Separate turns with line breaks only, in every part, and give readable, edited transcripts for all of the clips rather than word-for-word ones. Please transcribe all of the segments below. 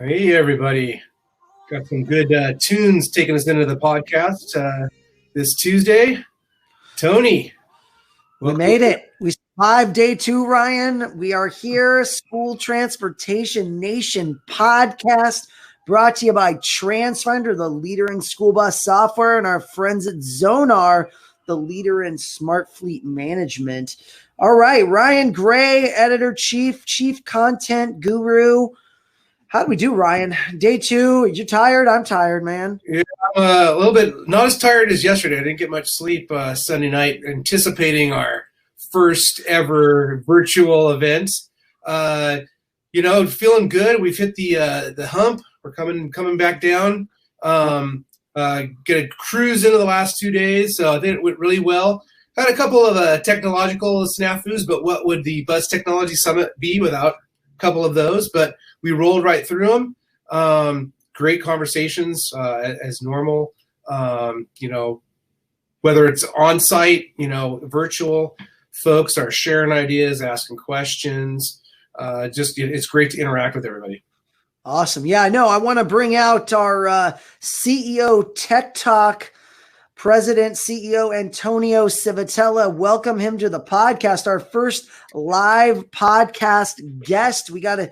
Hey, everybody. Got some good tunes taking us into the podcast this Tuesday. Tony.
We made it. We survived day 2, Ryan. We are here. School Transportation Nation podcast brought to you by Transfinder, the leader in school bus software, and our friends at Zonar, the leader in smart fleet management. All right, Ryan Gray, editor-chief, chief content guru. How do we do, Ryan? Day 2, you tired? I'm tired, man.
Yeah, a little bit, not as tired as yesterday. I didn't get much sleep Sunday night, anticipating our first ever virtual event. Feeling good. We've hit the hump. We're coming back down. Get a cruise into the last 2 days, so I think it went really well. Had a couple of technological snafus, but what would the Bus Technology Summit be without a couple of those? But we rolled right through them. Great conversations as normal. Whether it's on site, virtual, folks are sharing ideas, asking questions. It's great to interact with everybody.
Awesome. Yeah, I know. I want to bring out our CEO Tech Talk President, CEO Antonio Civitella. Welcome him to the podcast. Our first live podcast guest. We gotta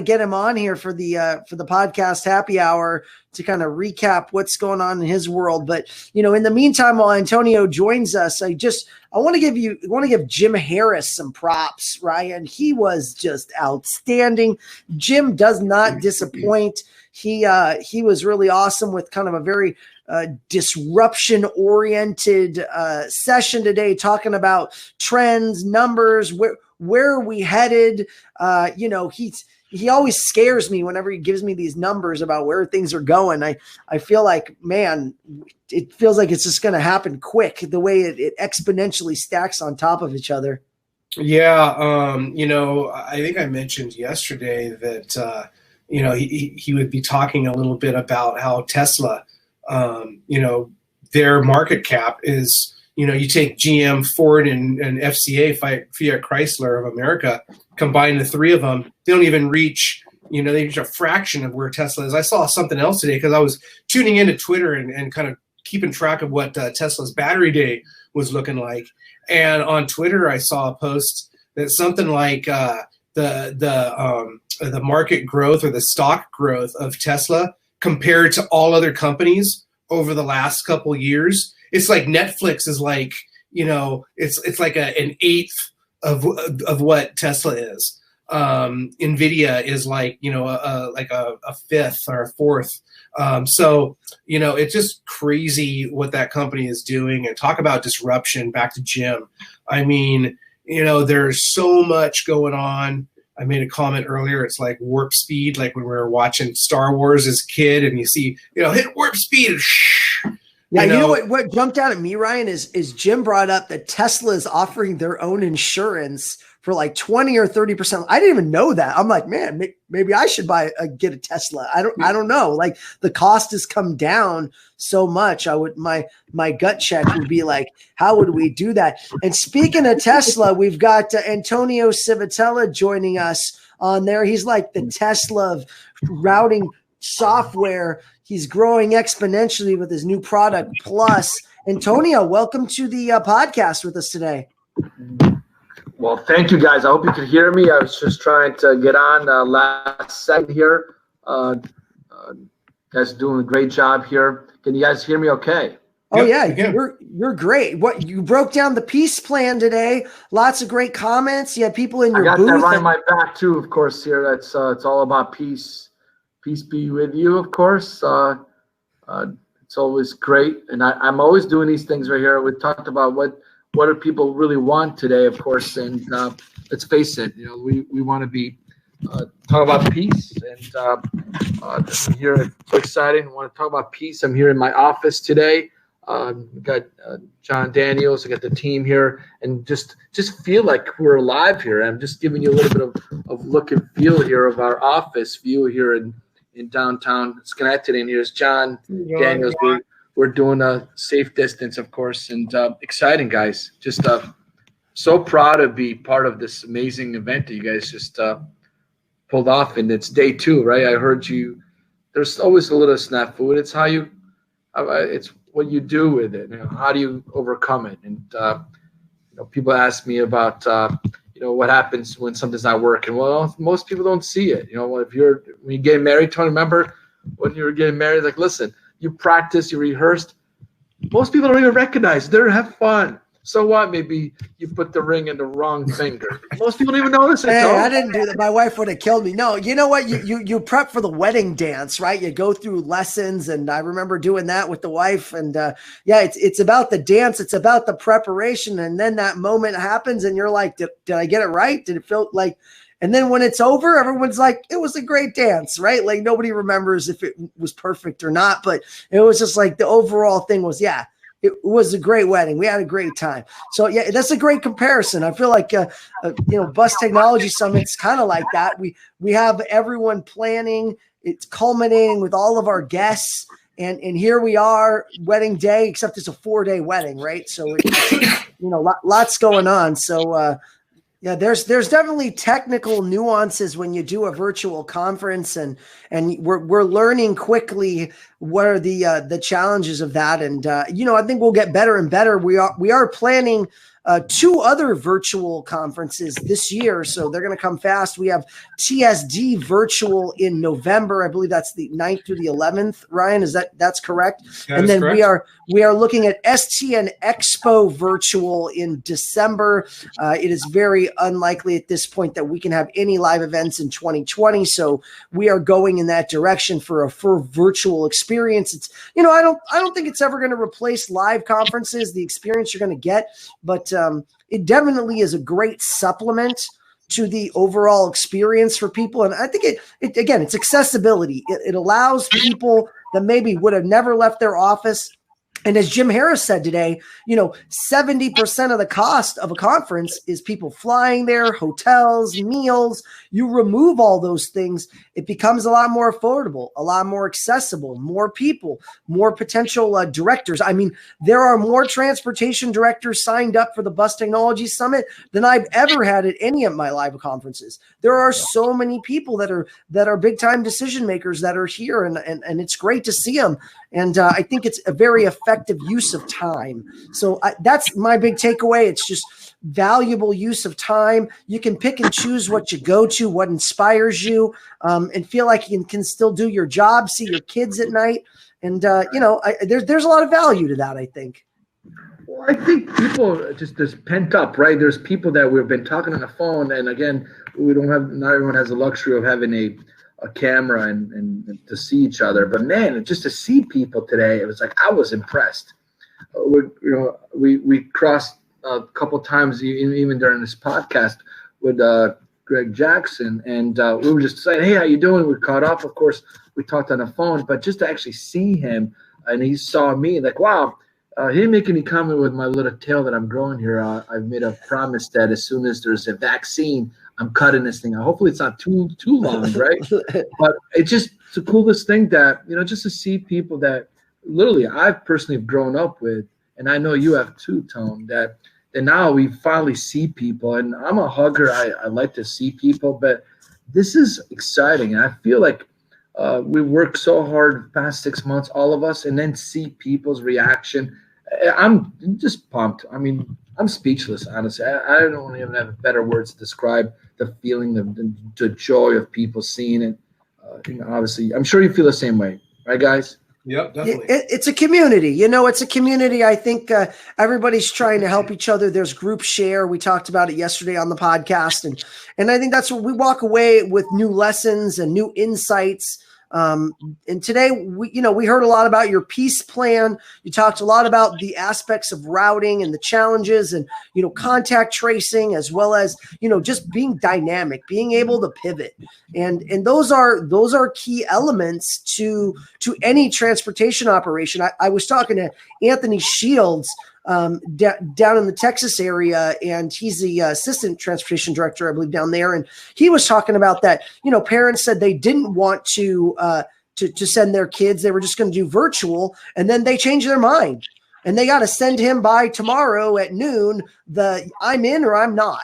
get him on here for the podcast happy hour to kind of recap what's going on in his world. But in the meantime, while Antonio joins us, I want to give Jim Harris some props. Ryan, he was just outstanding. Jim does not disappoint. He was really awesome with kind of a very disruption-oriented session today, talking about trends, numbers, where are we headed. He always scares me whenever he gives me these numbers about where things are going. I feel like, man, it feels like it's just going to happen quick, the way it exponentially stacks on top of each other.
Yeah, I think I mentioned yesterday that he would be talking a little bit about how Tesla, their market cap is, you take GM, Ford, and FCA, Fiat Chrysler of America, combine the three of them, they don't even reach, they reach a fraction of where Tesla is. I saw something else today because I was tuning into Twitter and kind of keeping track of what Tesla's battery day was looking like. And on Twitter, I saw a post that something like the market growth or the stock growth of Tesla compared to all other companies over the last couple years, it's like Netflix is like, it's like an eighth of what Tesla is. Nvidia is like, a fifth or a fourth. So it's just crazy what that company is doing. And talk about disruption. Back to Jim. I mean, there's so much going on. I made a comment earlier. It's like warp speed, like when we were watching Star Wars as a kid, and you see, hit warp speed. And
Yeah, what jumped out at me, Ryan, is Jim brought up that Tesla is offering their own insurance for like 20 or 30%. I didn't even know that. I'm like, man, maybe I should get a Tesla. I don't know. Like the cost has come down so much. My gut check would be like, how would we do that? And speaking of Tesla, we've got Antonio Civitella joining us on there. He's like the Tesla of routing software. He's growing exponentially with his new product Plus. Antonio, welcome to the podcast with us today.
Well, thank you, guys. I hope you could hear me. I was just trying to get on last second here. Guys are doing a great job here. Can you guys hear me okay?
Oh, yeah, you're great. What you broke down the peace plan today. Lots of great comments. You had people in your booth.
I got that right on my back, too, of course, here. That's it's all about peace. Peace be with you, of course. It's always great. And I'm always doing these things right here. We talked about what do people really want today, of course. And let's face it, we want to be talk about peace. And I'm here. It's so exciting. I want to talk about peace. I'm here in my office today. We got John Daniels. I got the team here, and just feel like we're alive here. I'm just giving you a little bit of look and feel here of our office view here in downtown Schenectady. And here's John Daniels. We're doing a safe distance, of course, and exciting, guys. Just so proud to be part of this amazing event that you guys just pulled off, and it's day 2, right? I heard you. There's always a little snafu. It's how you, it's what you do with it. How do you overcome it? And people ask me about what happens when something's not working. Well, most people don't see it. When you get married, Tony, remember when you were getting married? Like, listen, you practiced, you rehearsed. Most people don't even recognize. They have fun. So what? Maybe you put the ring in the wrong finger. Most people don't even notice it.
Hey, I didn't do that. My wife would have killed me. No, you know what? You prep for the wedding dance, right? You go through lessons, and I remember doing that with the wife. And it's about the dance. It's about the preparation, and then that moment happens, and you're like, did I get it right? Did it feel like? And then when it's over, everyone's like, it was a great dance, right? Like nobody remembers if it was perfect or not, but it was just like the overall thing was, it was a great wedding. We had a great time. So that's a great comparison. I feel like, Bus Technology Summit's kind of like that. We have everyone planning. It's culminating with all of our guests. And here we are, wedding day, except it's a 4-day wedding, right? So, lots going on. So, there's definitely technical nuances when you do a virtual conference, and we're learning quickly what are the challenges of that. And I think we'll get better and better. We are planning 2 other virtual conferences this year, so they're going to come fast. We have TSD virtual in November. I believe that's the 9th through the 11th. Ryan, that's correct?
That
and
is
then
correct.
we are looking at STN Expo virtual in December. It is very unlikely at this point that we can have any live events in 2020, so we are going in that direction for a full virtual experience. It's I don't think it's ever going to replace live conferences, the experience you're going to get, but it definitely is a great supplement to the overall experience for people. And I think it's accessibility. It allows people that maybe would have never left their office. And as Jim Harris said today, 70% of the cost of a conference is people flying there, hotels, meals. You remove all those things, it becomes a lot more affordable, a lot more accessible, more people, more potential directors. I mean, there are more transportation directors signed up for the Bus Technology Summit than I've ever had at any of my live conferences. There are so many people that are big time decision makers that are here, and it's great to see them. And I think it's a very effective use of time. So that's my big takeaway. It's just valuable use of time. You can pick and choose what you go to, what inspires you, and feel like you can still do your job, see your kids at night. And, there's a lot of value to that, I think.
Well, I think people there's pent up, right? There's people that we've been talking on the phone. And again, not everyone has the luxury of having a camera and to see each other, but man, just to see people today, it was like I was impressed. We crossed a couple times even during this podcast with Greg Jackson, and we were just saying, "Hey, how you doing?" We caught up. Of course, we talked on the phone, but just to actually see him and he saw me, like, wow. He didn't make any comment with my little tail that I'm growing here. I've made a promise that as soon as there's a vaccine, I'm cutting this thing out. Hopefully it's not too long, right? But it's the coolest thing that, just to see people that literally I've personally grown up with, and I know you have too, Tone, that now we finally see people. And I'm a hugger. I like to see people, but this is exciting. And I feel like we worked so hard the past 6 months, all of us, and then see people's reaction. I'm just pumped. I mean, I'm speechless, honestly. I don't even have better words to describe the feeling, the joy of people seeing it. Obviously, I'm sure you feel the same way, right, guys?
Yep, definitely.
It's a community. It's a community. I think everybody's trying to help each other. There's group share. We talked about it yesterday on the podcast, and I think that's what we walk away with, new lessons and new insights. And today we heard a lot about your peace plan. You talked a lot about the aspects of routing and the challenges and, contact tracing, as well as, just being dynamic, being able to pivot. And those are key elements to any transportation operation. I was talking to Anthony Shields, down in the Texas area, and he's the assistant transportation director, I believe, down there. And he was talking about that, parents said they didn't want to send their kids. They were just going to do virtual, and then they changed their mind, and they got to send him by tomorrow at noon, I'm in or I'm not.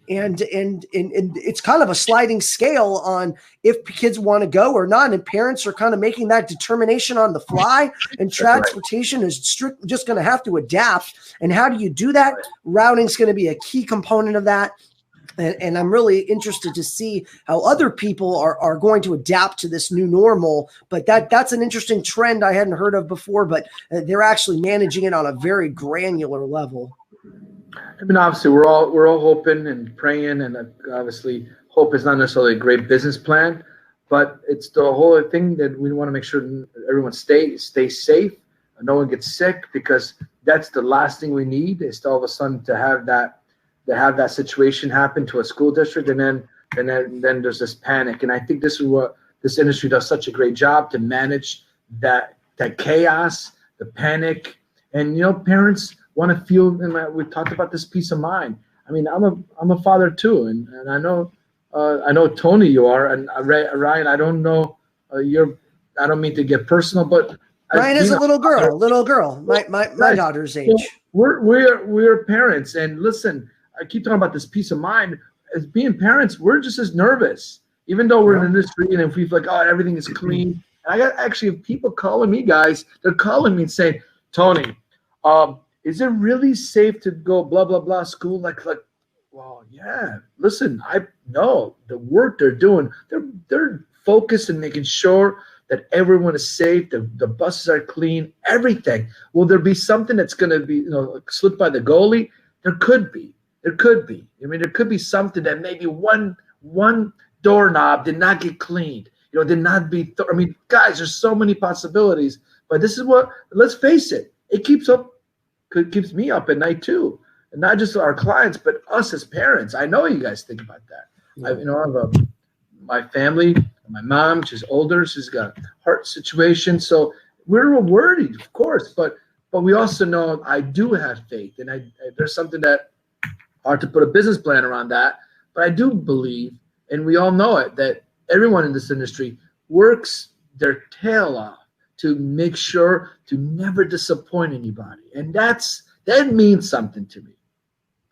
And it's kind of a sliding scale on if kids want to go or not, and parents are kind of making that determination on the fly, and transportation is just going to have to adapt. And how do you do that? Routing is going to be a key component of that. And I'm really interested to see how other people are going to adapt to this new normal. But that's an interesting trend I hadn't heard of before, but they're actually managing it on a very granular level.
I mean, obviously, we're all hoping and praying, and obviously, hope is not necessarily a great business plan, but it's the whole thing that we want to make sure everyone stays safe, and no one gets sick, because that's the last thing we need, is to all of a sudden to have that situation happen to a school district, and then there's this panic. And I think this is what this industry does such a great job to manage that chaos, the panic, and parents want to feel, and we talked about this peace of mind. I mean, I'm a father too, and I know Tony, you are, and Ryan, I don't know I don't mean to get personal, but
Ryan is a little girl, my daughter's age.
So we're parents, and listen, I keep talking about this peace of mind. As being parents, we're just as nervous, even though we're in the industry, and if we feel like, oh, everything is clean. And I got actually people calling me, guys. They're calling me and saying, Tony, is it really safe to go blah blah blah school? Like, well, yeah. Listen, I know the work they're doing. They're focused and making sure that everyone is safe. The buses are clean. Everything. Will there be something that's going to be slipped by the goalie? There could be. I mean, there could be something that maybe one doorknob did not get cleaned. Did not be. I mean, guys, there's so many possibilities. But this is what. Let's face it. It keeps me up at night too, and not just our clients, but us as parents. I know you guys think about that. Yeah. I have my family, my mom. She's older. She's got a heart situation, so we're worried, of course. But we also know I do have faith, and there's something that hard to put a business plan around that. But I do believe, and we all know it, that everyone in this industry works their tail off to make sure to never disappoint anybody. And that means something to me.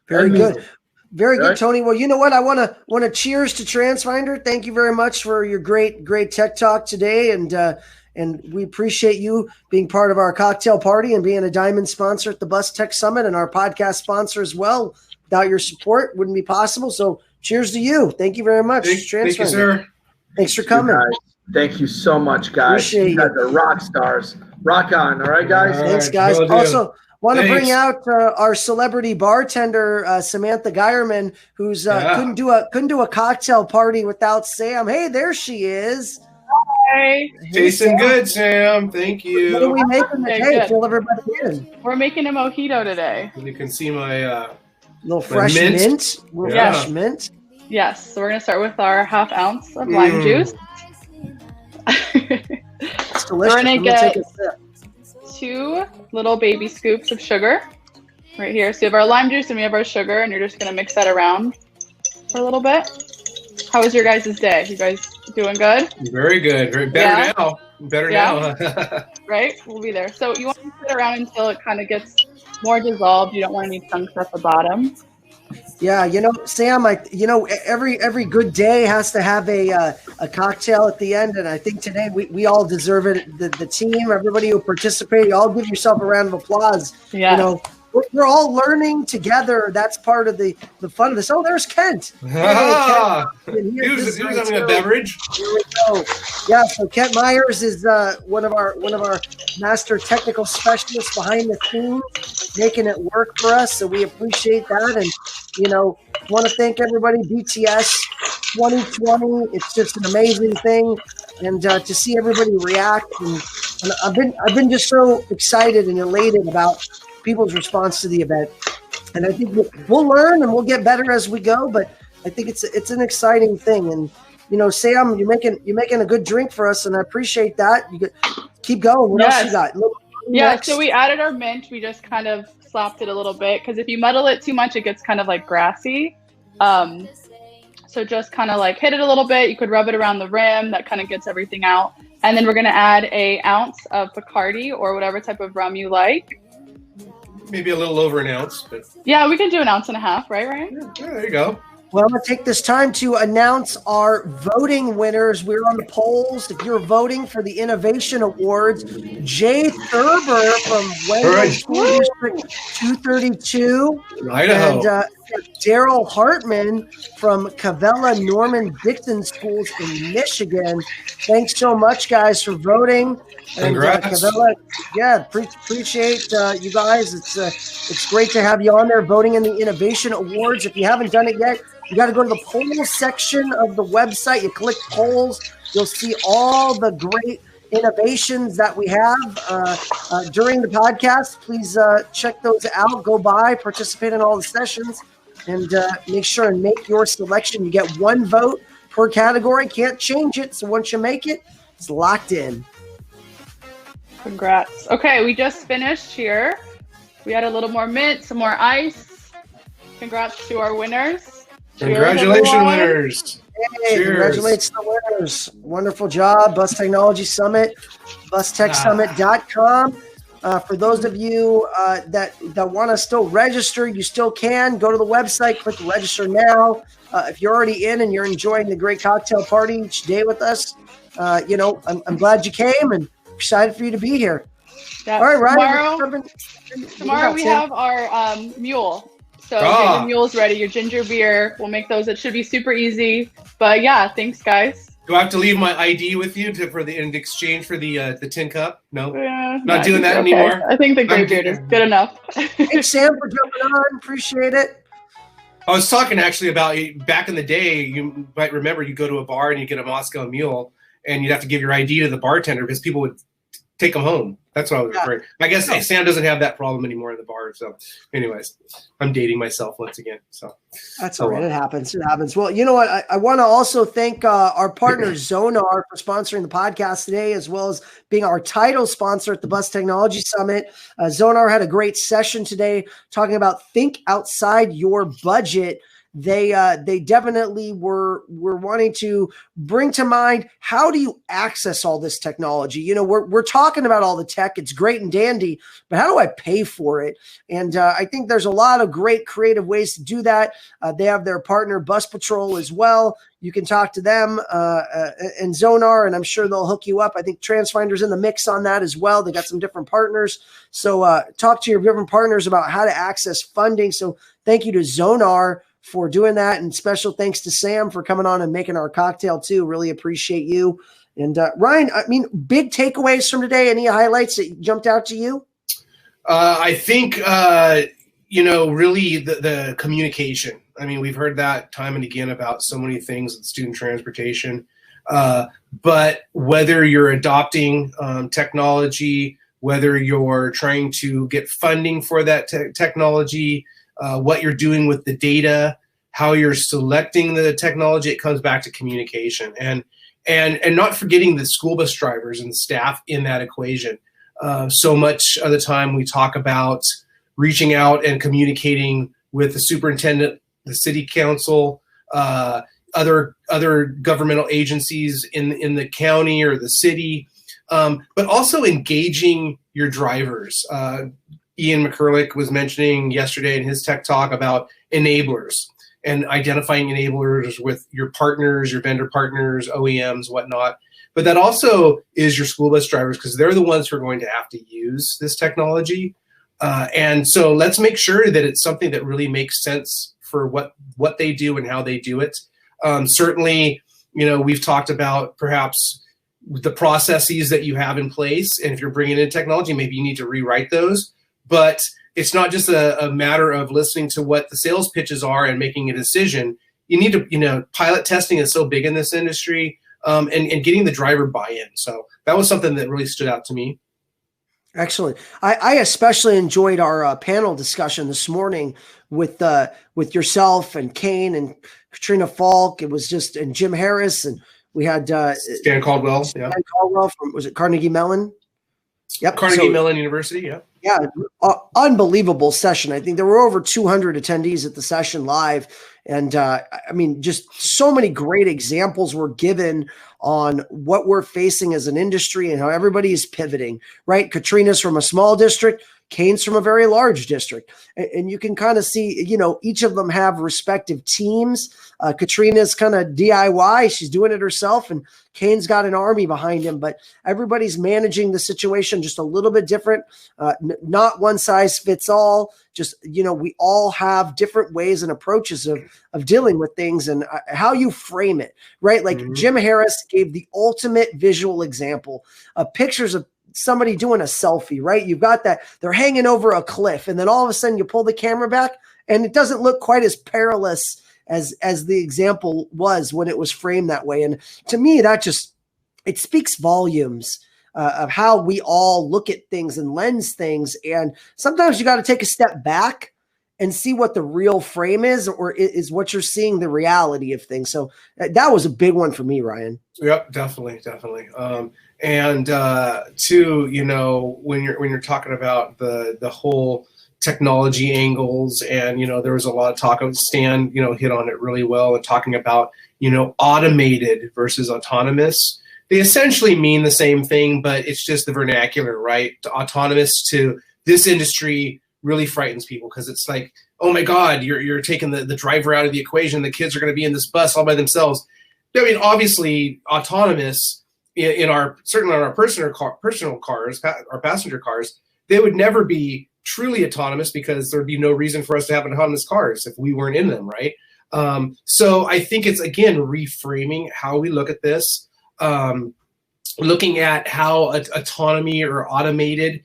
Very good. Very good, Tony. Well, you know what? I want to cheers to Transfinder. Thank you very much for your great tech talk today. And we appreciate you being part of our cocktail party and being a diamond sponsor at the Bus Tech Summit, and our podcast sponsor as well. Without your support, wouldn't be possible. So cheers to you. Thank you very much.
Thank you, sir.
Thanks for coming.
Thank you so much, guys.
Appreciate
you guys are rock stars. Rock on. All right, guys.
Thanks, guys. Also, want to bring out our celebrity bartender, Samantha Geierman, who's couldn't do a cocktail party without Sam. Hey, there she is.
Hi.
Tasting good, Sam. Thank you.
What are we making today? Fill everybody in.
We're making a mojito today.
And you can see my
little fresh mint. Fresh mint.
Yes. So we're gonna start with our half ounce of lime juice.
It's delicious.
We're gonna get 2 little baby scoops of sugar right here. So we have our lime juice and we have our sugar, and you're just gonna mix that around for a little bit. How was your guys' day? You guys doing good?
Very good. Better now. Better now.
Right? We'll be there. So you want to sit around until it kind of gets more dissolved. You don't want any chunks at the bottom.
Yeah, Sam, every good day has to have a cocktail at the end, and I think today we all deserve it. The team, everybody who participated, you all give yourself a round of applause.
Yeah.
We're all learning together. That's part of the fun of this. Oh, there's Kent.
He was having a beverage.
Here we go. Yeah, so Kent Myers is one of our master technical specialists behind the scenes, making it work for us. So we appreciate that, and want to thank everybody. BTS 2020. It's just an amazing thing, and to see everybody react. And I've been just so excited and elated about people's response to the event, and I think we'll learn and we'll get better as we go. But I think it's an exciting thing, and Sam, you're making a good drink for us, and I appreciate that. You keep going. What else you got?
Next. So we added our mint. We just kind of slapped it a little bit because if you muddle it too much, it gets kind of like grassy. So just kind of like hit it a little bit. You could rub it around the rim. That kind of gets everything out. And then we're gonna add an ounce of Bacardi or whatever type of rum you like.
Maybe a little over an ounce, but
yeah, we can do 1.5 ounces, right, Ryan?
Yeah, there you go.
Well, I'm going to take this time to announce our voting winners. We're on the polls. If you're voting for the Innovation Awards, Jay Thurber from Wendell School District 232.
Idaho.
And Daryl Hartman from Cavella Norman Dixon Schools in Michigan. Thanks so much, guys, for voting. And Cavella, appreciate you guys. It's great to have you on there voting in the Innovation Awards. If you haven't done it yet, you got to go to the polls section of the website. You click polls. You'll see all the great innovations that we have during the podcast. Please check those out. Go by, participate in all the sessions, and make sure and make your selection. You get one vote per category. Can't change it. So once you make it, it's locked in.
Congrats. Okay, we just finished here. We had a little more mint, some more ice. Congrats to our winners.
Congratulations, winners.
Hey, congratulations to the winners. Wonderful job. Bus Technology Summit, bustechsummit.com. For those of you that want to still register, you still can. Go to the website, click register now. If you're already in and you're enjoying the great cocktail party each day with us, I'm glad you came and excited for you to be here.
Yeah.
All right, Ryan.
Tomorrow we have our mule. So get your mules ready, your ginger beer. We'll make those. It should be super easy. But yeah, thanks, guys.
Do I have to leave my ID with you in exchange for the tin cup? No, not doing that anymore.
I think the gray beard is good enough.
Thanks, Sam, for jumping on. Appreciate it.
I was talking actually about back in the day. You might remember you go to a bar and you get a Moscow Mule, and you'd have to give your ID to the bartender because people would take them home. That's what I was referring. I guess Sam doesn't have that problem anymore in the bar. So, anyways, I'm dating myself once again. So
that's all right. It happens. It happens. Well, you know what? I want to also thank our partner Zonar for sponsoring the podcast today, as well as being our title sponsor at the Bus Technology Summit. Zonar had a great session today talking about think outside your budget. They definitely were wanting to bring to mind, how do you access all this technology? You know, we're talking about all the tech. It's great and dandy, but how do I pay for it? And I think there's a lot of great creative ways to do that. They have their partner Bus Patrol as well. You can talk to them and Zonar, and I'm sure they'll hook you up. I think Transfinder's in the mix on that as well. They got some different partners. So talk to your different partners about how to access funding. So thank you to Zonar for doing that. And special thanks to Sam for coming on and making our cocktail too. Really appreciate you. And Ryan, I mean, big takeaways from today. Any highlights that jumped out to you?
I think, really the communication. I mean, we've heard that time and again about so many things with student transportation. But whether you're adopting technology, whether you're trying to get funding for that technology, what you're doing with the data, how you're selecting the technology, it comes back to communication and not forgetting the school bus drivers and the staff in that equation. So much of the time we talk about reaching out and communicating with the superintendent, the city council, other governmental agencies in the county or the city, but also engaging your drivers. Ian McCurlick was mentioning yesterday in his tech talk about enablers and identifying enablers with your partners, your vendor partners, OEMs, whatnot. But that also is your school bus drivers, because they're the ones who are going to have to use this technology. And so let's make sure that it's something that really makes sense for what they do and how they do it. Certainly, we've talked about perhaps the processes that you have in place. And if you're bringing in technology, maybe you need to rewrite those. But it's not just a matter of listening to what the sales pitches are and making a decision. You need to, pilot testing is so big in this industry, and getting the driver buy-in. So that was something that really stood out to me.
Excellent. I especially enjoyed our panel discussion this morning with yourself and Kane and Katrina Falk. It was and Jim Harris, and we had
Stan Caldwell. Yeah.
Stan Caldwell from, was it Carnegie Mellon? Yep.
Carnegie Mellon University. Yeah.
Yeah. Unbelievable session. I think there were over 200 attendees at the session live. And just so many great examples were given on what we're facing as an industry and how everybody is pivoting, right? Katrina's from a small district. Kane's from a very large district. And you can kind of see, each of them have respective teams. Katrina's kind of DIY. She's doing it herself, and Kane's got an army behind him, but everybody's managing the situation just a little bit different. Not one size fits all. Just, we all have different ways and approaches of dealing with things and how you frame it, right? Like Jim Harris gave the ultimate visual example of pictures of somebody doing a selfie, right? You've got that they're hanging over a cliff, and then all of a sudden you pull the camera back and it doesn't look quite as perilous as the example was when it was framed that way. And to me, it speaks volumes of how we all look at things and lens things. And sometimes you got to take a step back and see what the real frame is, or is what you're seeing the reality of things. So that was a big one for me, Ryan. Yep,
definitely. And too, when you're talking about the whole technology angles, and there was a lot of talk of Stan, hit on it really well, and talking about automated versus autonomous. They essentially mean the same thing, but it's just the vernacular, right? Autonomous to this industry really frightens people, because it's like, oh my God, you're taking the driver out of the equation. The kids are going to be in this bus all by themselves. I mean, obviously, autonomous certainly on our personal cars, our passenger cars, they would never be truly autonomous, because there'd be no reason for us to have autonomous cars if we weren't in them, right? So I think it's, again, reframing how we look at this, looking at how autonomy or automated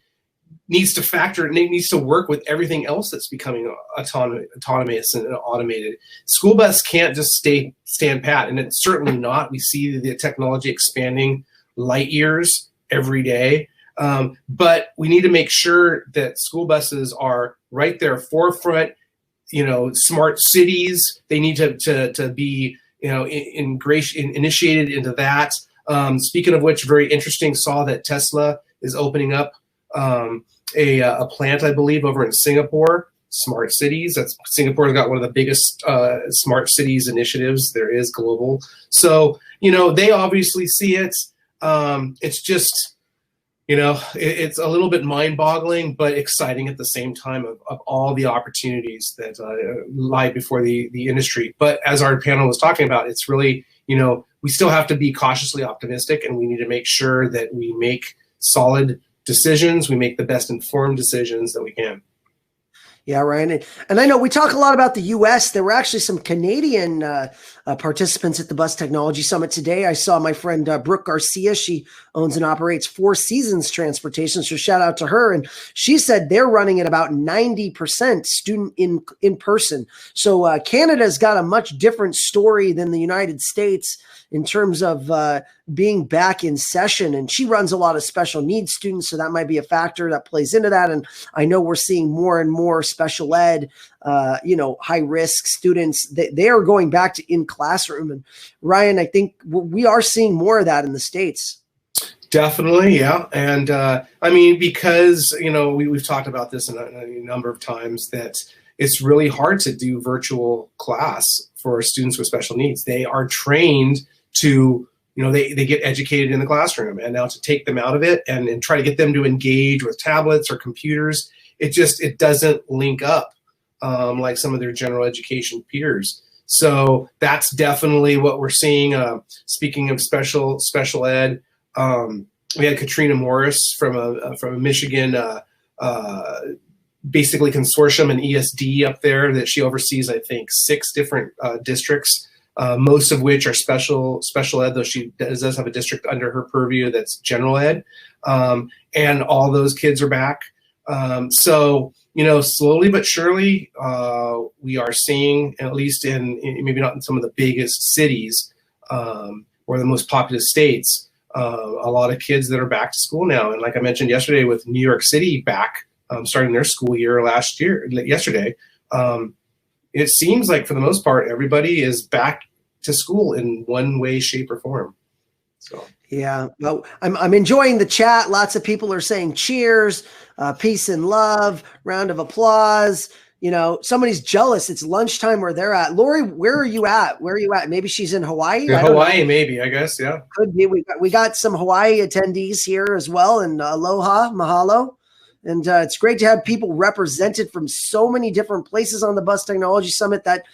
needs to work with everything else that's becoming autonomous and automated. School bus can't just stand pat, and it's certainly not. We see the technology expanding light years every day. But we need to make sure that school buses are right there, forefront, smart cities. They need to be, initiated into that. Speaking of which, very interesting, saw that Tesla is opening up a plant, I believe, over in Singapore, smart cities. Singapore's got one of the biggest smart cities initiatives there is global. So, they obviously see it. It's just, it's a little bit mind-boggling, but exciting at the same time of all the opportunities that lie before the industry. But as our panel was talking about, it's really, we still have to be cautiously optimistic, and we need to make sure that we make solid decisions. We make the best informed decisions that we can.
Yeah, Ryan. And I know we talk a lot about the U.S. There were actually some Canadian participants at the Bus Technology Summit today. I saw my friend Brooke Garcia. She owns and operates Four Seasons Transportation. So shout out to her. And she said they're running at about 90% student in person. So Canada's got a much different story than the United States in terms of being back in session. And she runs a lot of special needs students, so that might be a factor that plays into that. And I know we're seeing more and more special ed, high risk students. They are going back to in classroom. And Ryan, I think we are seeing more of that in the States.
Definitely, yeah. And because, we've talked about this a number of times, that it's really hard to do virtual class for students with special needs. They are trained to, they get educated in the classroom, and now to take them out of it and try to get them to engage with tablets or computers, it doesn't link up like some of their general education peers. So that's definitely what we're seeing. Speaking of special ed, we had Katrina Morris from a Michigan basically consortium and ESD up there that she oversees, I think, 6 different districts, most of which are special ed, though she does have a district under her purview that's general ed. And all those kids are back. So, slowly but surely, we are seeing, at least in maybe not in some of the biggest cities or the most populous states, a lot of kids that are back to school now. And like I mentioned yesterday, with New York City back, starting their school year yesterday, it seems like for the most part, everybody is back to school in one way, shape, or form. So
yeah, well, I'm enjoying the chat. Lots of people are saying cheers, peace and love, round of applause. Somebody's jealous. It's lunchtime where they're at. Lori, where are you at? Maybe she's in Hawaii.
Yeah, Hawaii, maybe, I guess. Yeah.
Could be. We got some Hawaii attendees here as well. And aloha, mahalo. And it's great to have people represented from so many different places on the Bus Technology Summit. That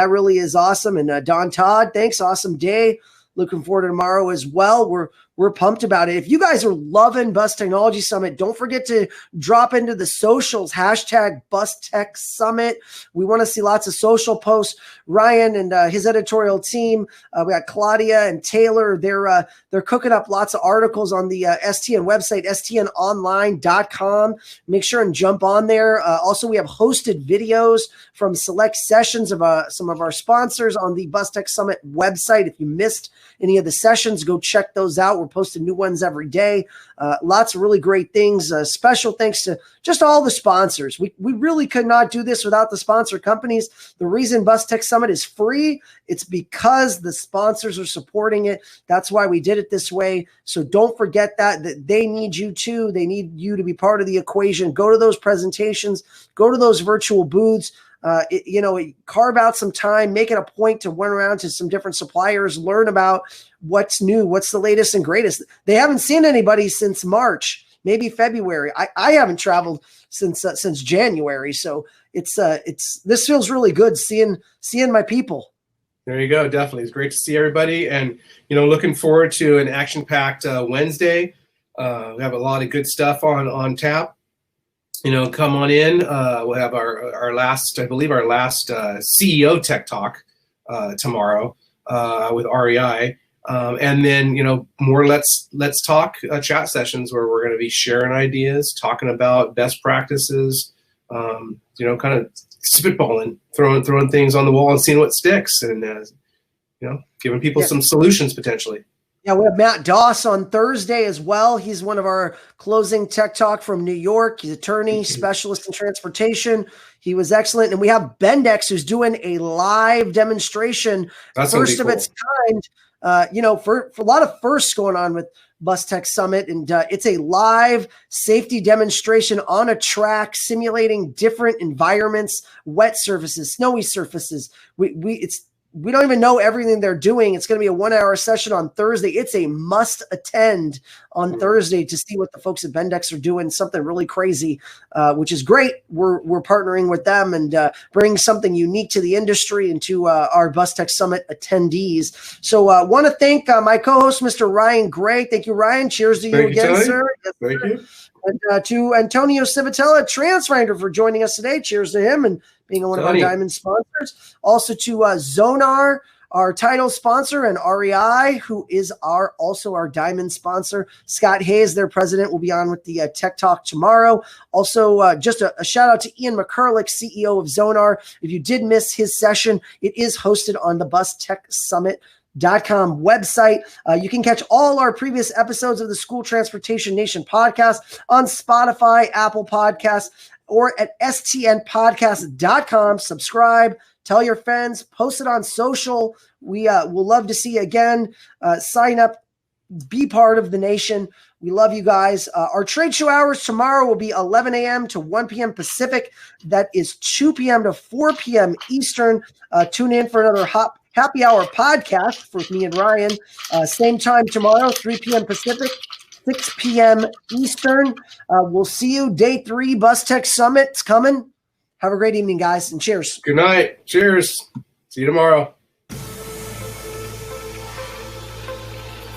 really is awesome. And Don Todd, thanks. Awesome day. Looking forward to tomorrow as well. We're pumped about it. If you guys are loving Bus Technology Summit, don't forget to drop into the socials, hashtag Bus Tech Summit. We want to see lots of social posts. Ryan and his editorial team, we got Claudia and Taylor. They're cooking up lots of articles on the STN website, stnonline.com. Make sure and jump on there. Also, we have hosted videos from select sessions of some of our sponsors on the Bus Tech Summit website. If you missed any of the sessions, go check those out. We're posting new ones every day. Lots of really great things. Special thanks to just all the sponsors. We really could not do this without the sponsor companies. The reason Bus Tech Summit is free, it's because the sponsors are supporting it. That's why we did it this way. So don't forget that they need you too. They need you to be part of the equation. Go to those presentations, go to those virtual booths. Carve out some time, make it a point to run around to some different suppliers, learn about what's new, what's the latest and greatest. They haven't seen anybody since March, maybe February. I haven't traveled since January, so this feels really good seeing my people.
There you go. Definitely, it's great to see everybody, and looking forward to an action-packed Wednesday. We have a lot of good stuff on tap. Come on in. We'll have our last CEO Tech Talk tomorrow with REI. And then, more Let's Talk chat sessions where we're going to be sharing ideas, talking about best practices, kind of spitballing, throwing things on the wall and seeing what sticks, and, giving people some solutions potentially.
Yeah, we have Matt Doss on Thursday as well. He's one of our closing Tech Talk from New York. He's attorney, specialist in transportation. He was excellent. And we have Bendix, who's doing a live demonstration, first of its kind. For a lot of firsts going on with Bus Tech Summit. And it's a live safety demonstration on a track, simulating different environments, wet surfaces, snowy surfaces. We don't even know everything they're doing. It's going to be a 1-hour session on Thursday. It's a must attend on Thursday to see what the folks at Bendix are doing, something really crazy, which is great. We're partnering with them and bringing something unique to the industry and to our Bus Tech Summit attendees. So I want to thank my co-host, Mr. Ryan Gray. Thank you, Ryan. Cheers to you again, sir. Yes,
Thank you.
And to Antonio Civitella, Transfinder, for joining us today. Cheers to him and being one of our Diamond sponsors. Also to Zonar, our title sponsor, and REI, who is also our Diamond sponsor. Scott Hayes, their president, will be on with the Tech Talk tomorrow. Also, just a shout out to Ian McCurlick, CEO of Zonar. If you did miss his session, it is hosted on the Bus Tech Summit.com website. You can catch all our previous episodes of the School Transportation Nation podcast on Spotify, Apple Podcasts, or at stnpodcast.com. Subscribe, tell your friends, post it on social. We will love to see you again. Sign up, be part of the nation. We love you guys. Our trade show hours tomorrow will be 11 a.m. to 1 p.m. Pacific. That is 2 p.m. to 4 p.m. Eastern. Tune in for another happy hour podcast with me and Ryan. Same time tomorrow, 3 p.m. Pacific, 6 p.m. Eastern. We'll see you. Day 3 Bus Tech Summit's coming. Have a great evening, guys, and cheers.
Good night. Cheers. See you tomorrow.